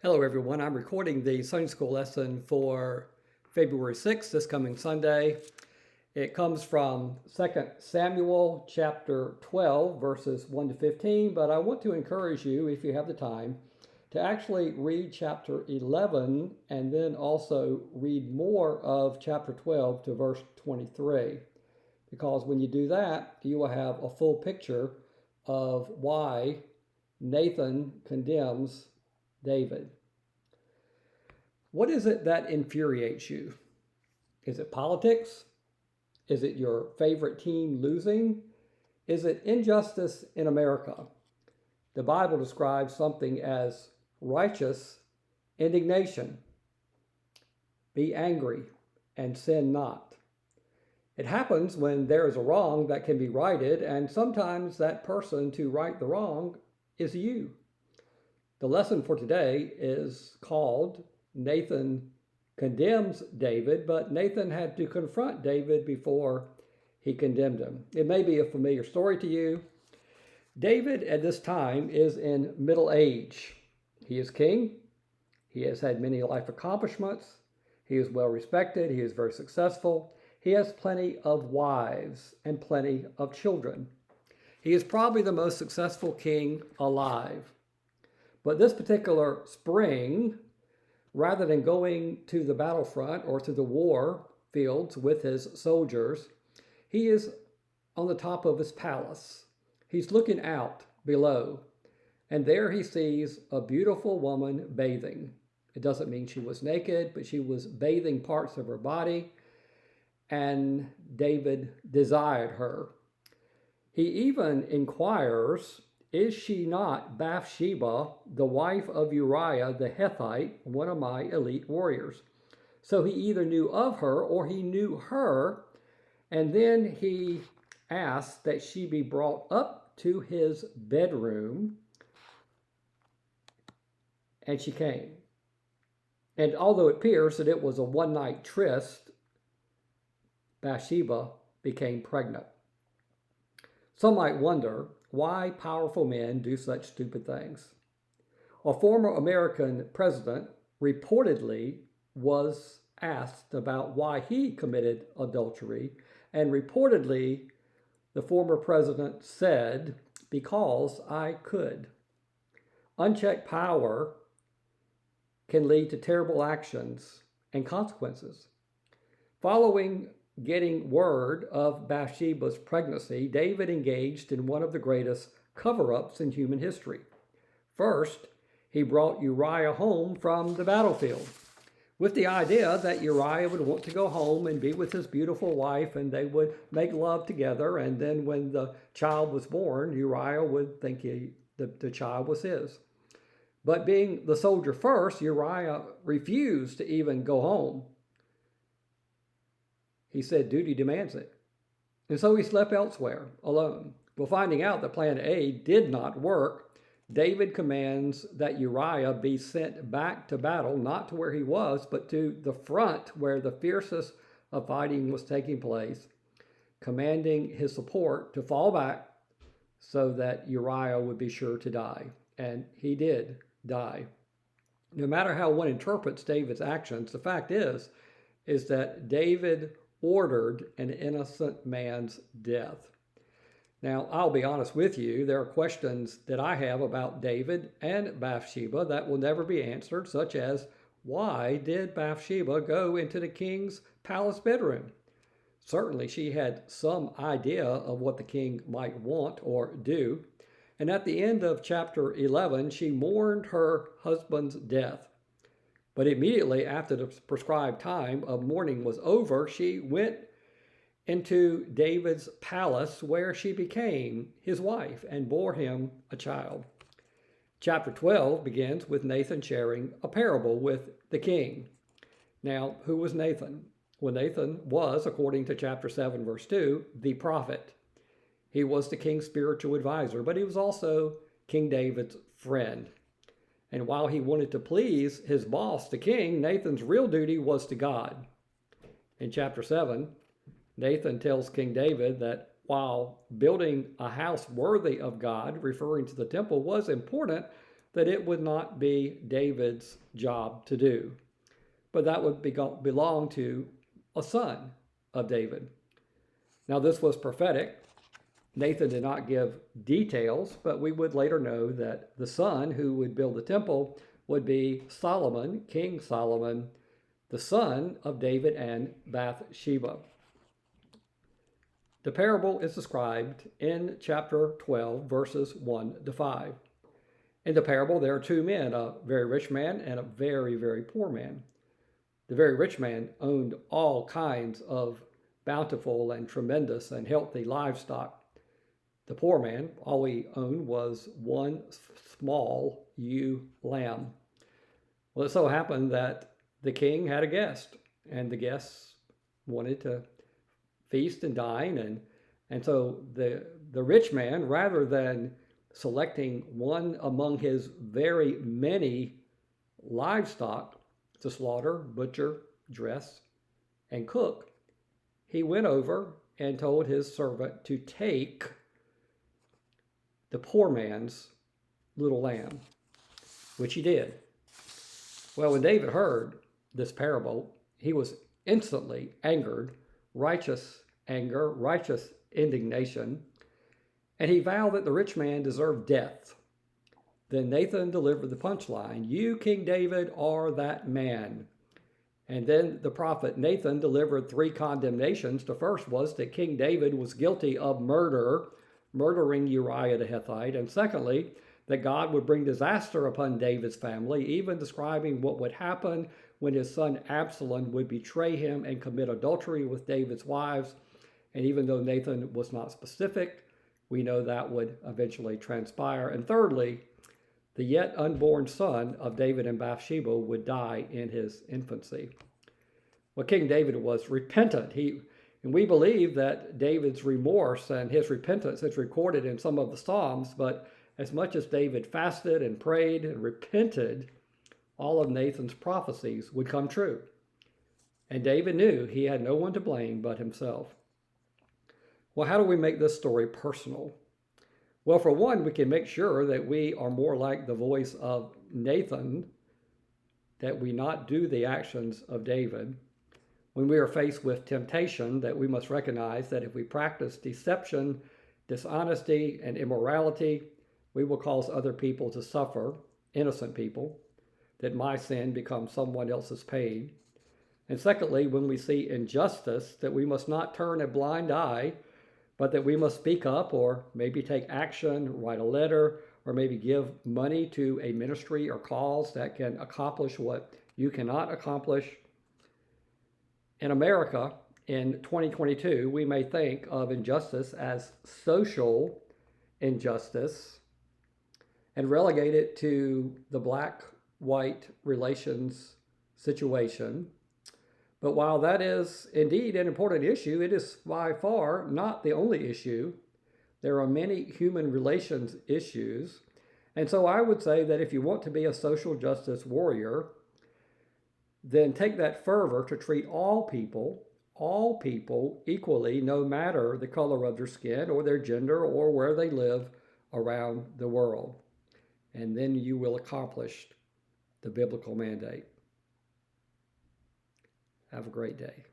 Hello, everyone. I'm recording the Sunday School lesson for February 6th, this coming Sunday. It comes from 2 Samuel chapter 12, verses 1 to 15, but I want to encourage you, if you have the time, to actually read chapter 11 and then also read more of chapter 12 to verse 23. Because when you do that, you will have a full picture of why Nathan condemns David. What is it that infuriates you? Is it politics? Is it your favorite team losing? Is it injustice in America? The Bible describes something as righteous indignation. Be angry and sin not. It happens when there is a wrong that can be righted, and sometimes that person to right the wrong is you. The lesson for today is called Nathan condemns David, but Nathan had to confront David before he condemned him. It may be a familiar story to you. David at this time is in middle age. He is king. He has had many life accomplishments. He is well respected. He is very successful. He has plenty of wives and plenty of children. He is probably the most successful king alive. But this particular spring, rather than going to the battlefront or to the war fields with his soldiers, he is on the top of his palace. He's looking out below, and there he sees a beautiful woman bathing. It doesn't mean she was naked, but she was bathing parts of her body, and David desired her. He even inquires, is she not Bathsheba, the wife of Uriah the Hittite, one of my elite warriors? So he either knew of her or he knew her, and then he asked that she be brought up to his bedroom, and she came. And although it appears that it was a one-night tryst, Bathsheba became pregnant. Some might wonder why powerful men do such stupid things. A former American president reportedly was asked about why he committed adultery, and reportedly the former president said, because I could. Unchecked power can lead to terrible actions and consequences. Following getting word of Bathsheba's pregnancy, David engaged in one of the greatest cover-ups in human history. First, he brought Uriah home from the battlefield with the idea that Uriah would want to go home and be with his beautiful wife, and they would make love together, and then when the child was born, Uriah would think the child was his. But being the soldier first, Uriah refused to even go home. He said duty demands it. And so he slept elsewhere, alone. Well, finding out that plan A did not work, David commands that Uriah be sent back to battle, not to where he was, but to the front where the fiercest of fighting was taking place, commanding his support to fall back so that Uriah would be sure to die. And he did die. No matter how one interprets David's actions, the fact is that David ordered an innocent man's death. Now, I'll be honest with you, there are questions that I have about David and Bathsheba that will never be answered, such as, why did Bathsheba go into the king's palace bedroom? Certainly she had some idea of what the king might want or do. And at the end of chapter 11, she mourned her husband's death. But immediately after the prescribed time of mourning was over, she went into David's palace where she became his wife and bore him a child. Chapter 12 begins with Nathan sharing a parable with the king. Now, who was Nathan? Well, Nathan was, according to chapter 7, verse 2, the prophet. He was the king's spiritual advisor, but he was also King David's friend. And while he wanted to please his boss, the king, Nathan's real duty was to God. In chapter 7, Nathan tells King David that while building a house worthy of God, referring to the temple, was important, that it would not be David's job to do, but that would belong to a son of David. Now, this was prophetic. Nathan did not give details, but we would later know that the son who would build the temple would be Solomon, King Solomon, the son of David and Bathsheba. The parable is described in chapter 12, verses 1 to 5. In the parable, there are two men, a very rich man and a very, very poor man. The very rich man owned all kinds of bountiful and tremendous and healthy livestock. The poor man, all he owned was one small ewe lamb. Well, it so happened that the king had a guest, and the guests wanted to feast and dine, and so the rich man, rather than selecting one among his very many livestock to slaughter, butcher, dress, and cook, he went over and told his servant to take the poor man's little lamb, which he did. Well, when David heard this parable, he was instantly angered, righteous anger, righteous indignation, and he vowed that the rich man deserved death. Then Nathan delivered the punchline, "You, King David, are that man." And then the prophet Nathan delivered three condemnations. The first was that King David was guilty of murdering Uriah the Hittite. And secondly, that God would bring disaster upon David's family, even describing what would happen when his son Absalom would betray him and commit adultery with David's wives. And even though Nathan was not specific, we know that would eventually transpire. And thirdly, the yet unborn son of David and Bathsheba would die in his infancy. Well, King David was repentant. And we believe that David's remorse and his repentance is recorded in some of the Psalms, but as much as David fasted and prayed and repented, all of Nathan's prophecies would come true. And David knew he had no one to blame but himself. Well, how do we make this story personal? Well, for one, we can make sure that we are more like the voice of Nathan, that we not do the actions of David. When we are faced with temptation, that we must recognize that if we practice deception, dishonesty, and immorality, we will cause other people to suffer, innocent people, that my sin becomes someone else's pain. And secondly, when we see injustice, that we must not turn a blind eye, but that we must speak up or maybe take action, write a letter, or maybe give money to a ministry or cause that can accomplish what you cannot accomplish. In America, in 2022, we may think of injustice as social injustice and relegate it to the black-white relations situation. But while that is indeed an important issue, it is by far not the only issue. There are many human relations issues. And so I would say that if you want to be a social justice warrior, then take that fervor to treat all people equally, no matter the color of their skin or their gender or where they live around the world. And then you will accomplish the biblical mandate. Have a great day.